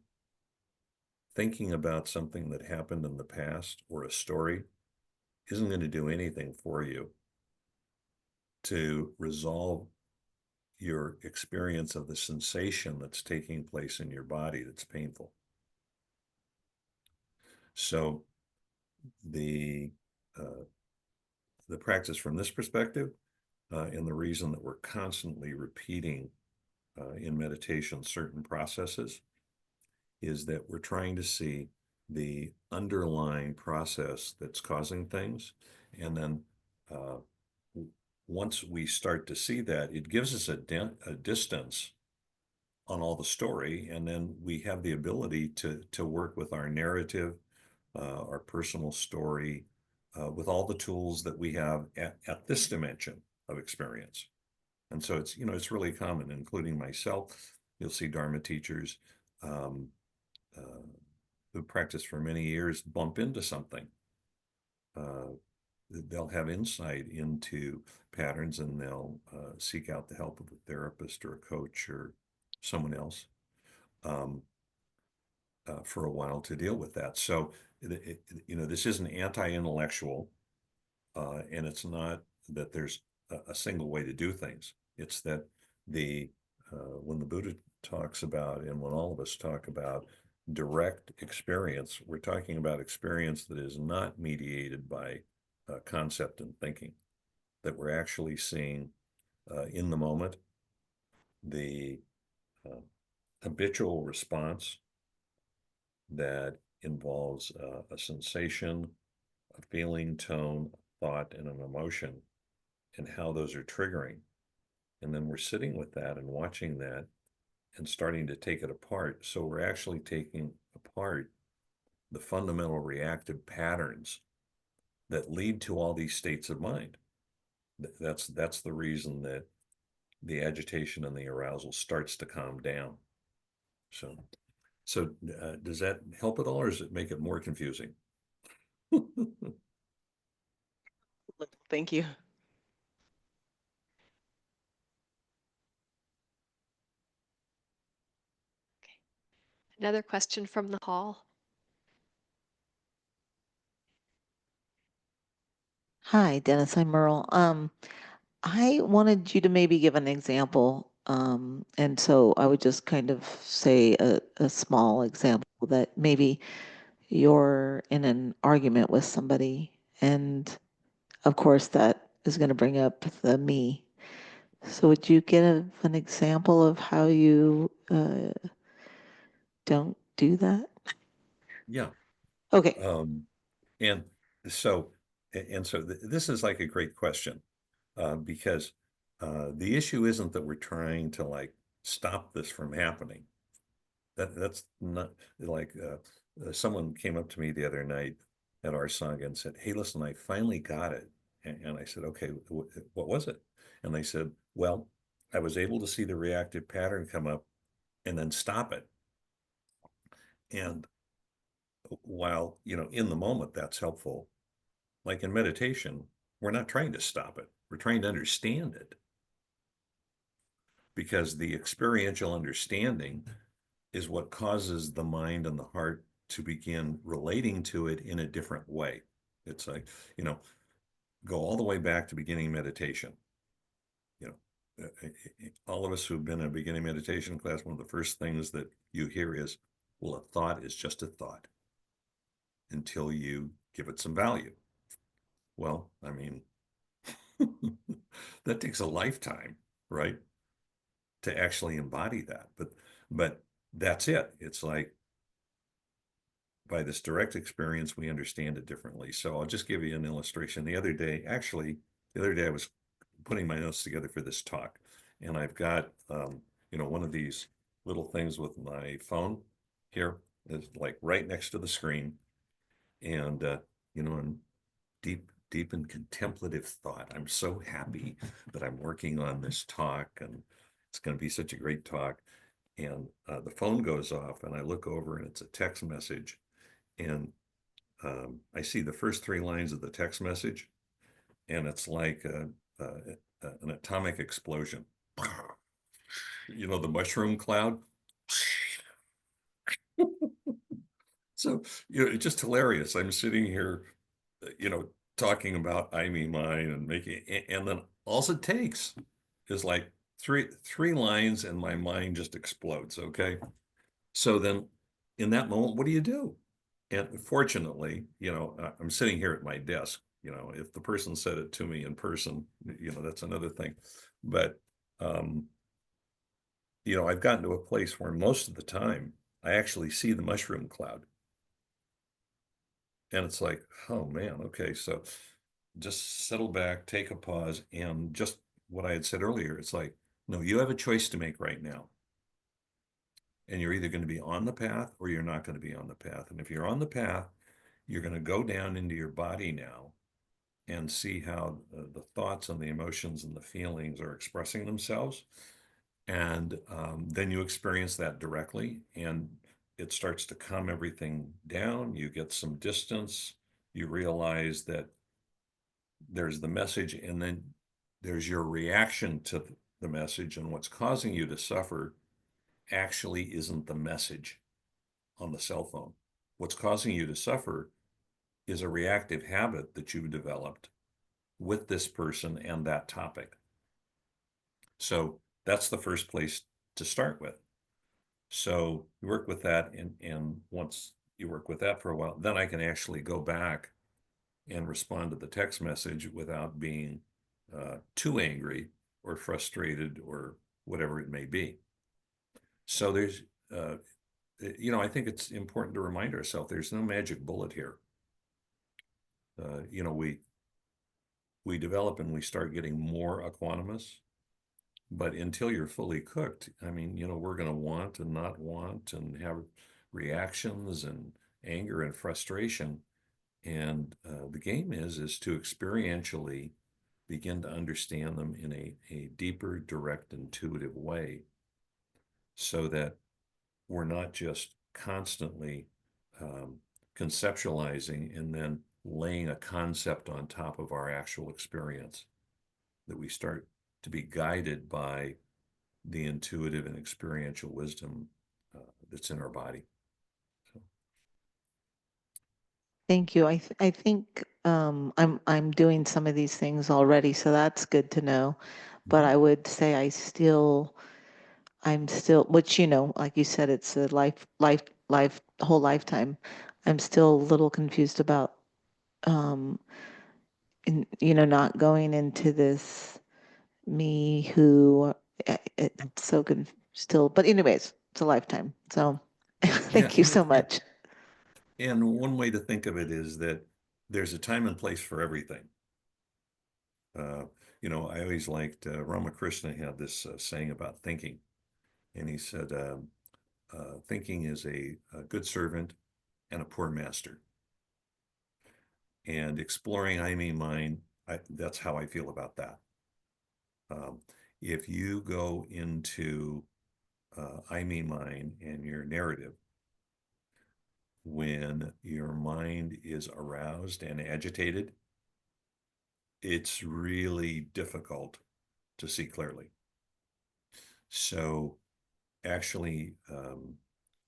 [SPEAKER 1] thinking about something that happened in the past or a story isn't going to do anything for you to resolve your experience of the sensation that's taking place in your body that's painful. So the practice from this perspective, and the reason that we're constantly repeating in meditation certain processes is that we're trying to see the underlying process that's causing things. And then once we start to see that, it gives us a distance on all the story. And then we have the ability to work with our narrative, our personal story, with all the tools that we have at this dimension of experience. And so it's really common, including myself. You'll see Dharma teachers who practice for many years bump into something. They'll have insight into patterns, and they'll seek out the help of a therapist or a coach or someone else for a while to deal with that. So, this isn't anti-intellectual, and it's not that there's a single way to do things. It's that when the Buddha talks about, and when all of us talk about direct experience, we're talking about experience that is not mediated by concept and thinking, that we're actually seeing in the moment the habitual response that involves a sensation, a feeling, tone, thought, and an emotion, and how those are triggering. And then we're sitting with that and watching that and starting to take it apart. So we're actually taking apart the fundamental reactive patterns that lead to all these states of mind. That's the reason that the agitation and the arousal starts to calm down. So does that help at all, or does it make it more confusing?
[SPEAKER 3] Thank you.
[SPEAKER 2] Another question from the hall.
[SPEAKER 4] Hi, Dennis. I'm Merle. I wanted you to maybe give an example. And so I would just kind of say a small example that maybe you're in an argument with somebody, and of course that is going to bring up the me. So would you give an example of how you don't do that?
[SPEAKER 1] Yeah.
[SPEAKER 4] Okay.
[SPEAKER 1] And so, this is like a great question, because the issue isn't that we're trying to like stop this from happening. That's not like, someone came up to me the other night at our sangha and said, "Hey, listen, I finally got it." And I said, "Okay, what was it?" And they said, "Well, I was able to see the reactive pattern come up and then stop it." And while, in the moment, that's helpful, like in meditation, we're not trying to stop it. We're trying to understand it, because the experiential understanding is what causes the mind and the heart to begin relating to it in a different way. It's like, go all the way back to beginning meditation. All of us who've been in a beginning meditation class, one of the first things that you hear is, well, a thought is just a thought until you give it some value. Well, I mean, that takes a lifetime, right, to actually embody that. But that's it. It's like, by this direct experience, we understand it differently. So I'll just give you an illustration. The other day I was putting my notes together for this talk, and I've got, one of these little things with my phone here is like right next to the screen. And, I'm deep in contemplative thought. I'm so happy that I'm working on this talk, and it's going to be such a great talk. And the phone goes off, and I look over, and it's a text message. And I see the first 3 lines of the text message, and it's like an atomic explosion. The mushroom cloud. So, it's just hilarious. I'm sitting here, talking about I, me, mine, and and then all it takes is like three lines, and my mind just explodes. Okay. So then in that moment, what do you do? And fortunately, I'm sitting here at my desk. If the person said it to me in person, that's another thing. But, I've gotten to a place where most of the time I actually see the mushroom cloud. And it's like, oh man, okay, so just settle back, take a pause, and just what I had said earlier, it's like, no, you have a choice to make right now. And you're either going to be on the path or you're not going to be on the path. And if you're on the path, you're going to go down into your body now and see how the thoughts and the emotions and the feelings are expressing themselves. And then you experience that directly, and it starts to calm everything down. You get some distance. You realize that there's the message, and then there's your reaction to the message. And what's causing you to suffer actually isn't the message on the cell phone. What's causing you to suffer is a reactive habit that you've developed with this person and that topic. So that's the first place to start with. So you work with that, and once you work with that for a while, then I can actually go back and respond to the text message without being too angry or frustrated or whatever it may be. So there's, I think it's important to remind ourselves there's no magic bullet here. We develop and we start getting more equanimous, but until you're fully cooked, I mean, we're going to want and not want and have reactions and anger and frustration. And the game is to experientially begin to understand them in a deeper, direct, intuitive way, so that we're not just constantly conceptualizing and then laying a concept on top of our actual experience, that we start to be guided by the intuitive and experiential wisdom that's in our body. So.
[SPEAKER 4] Thank you. I think I'm doing some of these things already, so that's good to know. But I would say I'm still, which, like you said, it's a whole lifetime. I'm still a little confused about, not going into this me who, it's so good still. But anyways, it's a lifetime. So thank you so much.
[SPEAKER 1] And one way to think of it is that there's a time and place for everything. I always liked Ramakrishna had this saying about thinking. And he said, thinking is a good servant and a poor master. And exploring I, me, mine, that's how I feel about that. If you go into I, me, mine and your narrative, when your mind is aroused and agitated, it's really difficult to see clearly. So actually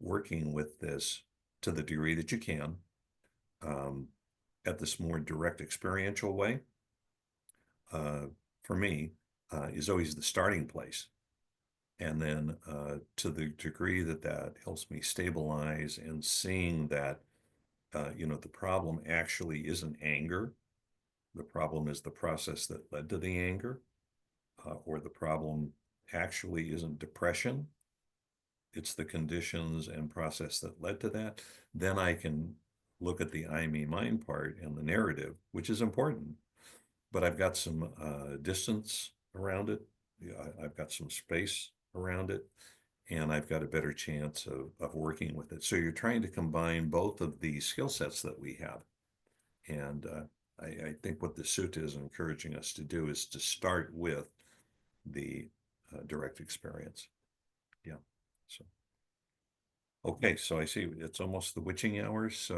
[SPEAKER 1] working with this to the degree that you can, at this more direct experiential way, for me, is always the starting place. And then to the degree that that helps me stabilize and seeing that, the problem actually isn't anger. The problem is the process that led to the anger, or the problem actually isn't depression. It's the conditions and process that led to that. Then I can look at the I, me, mine part and the narrative, which is important, but I've got some distance around it. I've got some space around it, and I've got a better chance of working with it. So you're trying to combine both of these skill sets that we have. And I think what the sutta is encouraging us to do is to start with the direct experience. Yeah. So. Okay, so I see it's almost the witching hour. So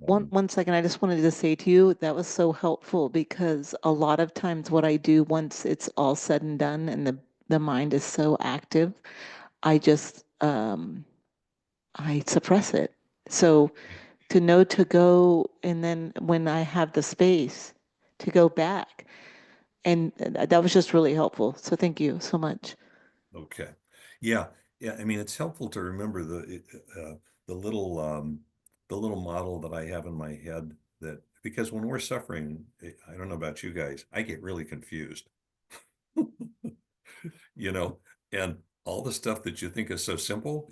[SPEAKER 4] One second, I just wanted to say to you, that was so helpful because a lot of times what I do once it's all said and done and the mind is so active, I just I suppress it. So to know to go, and then when I have the space to go back, and that was just really helpful. So thank you so much.
[SPEAKER 1] okay, yeah, yeah. I mean, it's helpful to remember the little the little model that I have in my head, that because when we're suffering, I don't know about you guys, I get really confused. you know, and all the stuff that you think is so simple,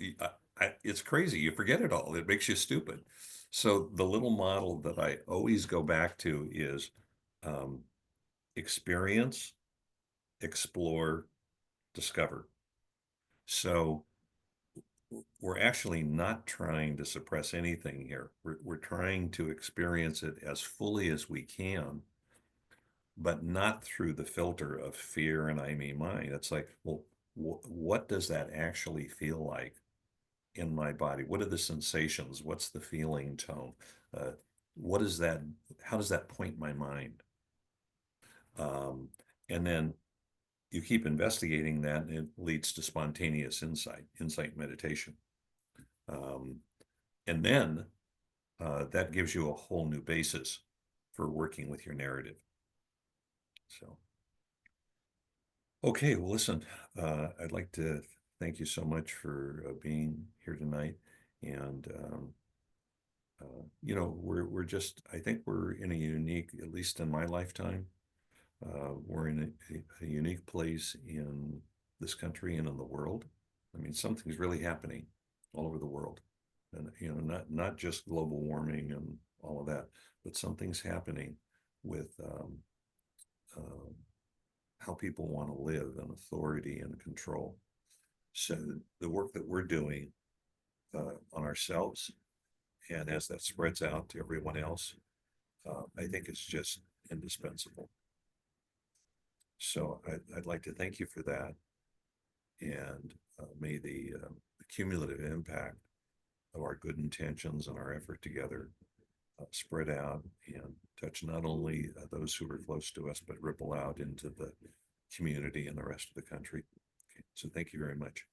[SPEAKER 1] it's crazy. You forget it all. It makes you stupid. So the little model that I always go back to is experience, explore, discover. So we're actually not trying to suppress anything here. We're trying to experience it as fully as we can, but not through the filter of fear and I, me, mine. It's like, well, what does that actually feel like in my body? What are the sensations? What's the feeling tone? What is that? How does that point my mind? And then you keep investigating that, and it leads to spontaneous insight meditation. And then that gives you a whole new basis for working with your narrative. So, okay, well, listen, I'd like to thank you so much for being here tonight. And, we're just, I think we're in a unique, at least in my lifetime, we're in a unique place in this country and in the world. I mean, something's really happening all over the world. And, not just global warming and all of that, but something's happening with how people want to live, and authority and control. So the work that we're doing on ourselves, and as that spreads out to everyone else, I think is just indispensable. So I'd like to thank you for that. And may the cumulative impact of our good intentions and our effort together spread out and touch not only those who are close to us, but ripple out into the community and the rest of the country. Okay, so thank you very much.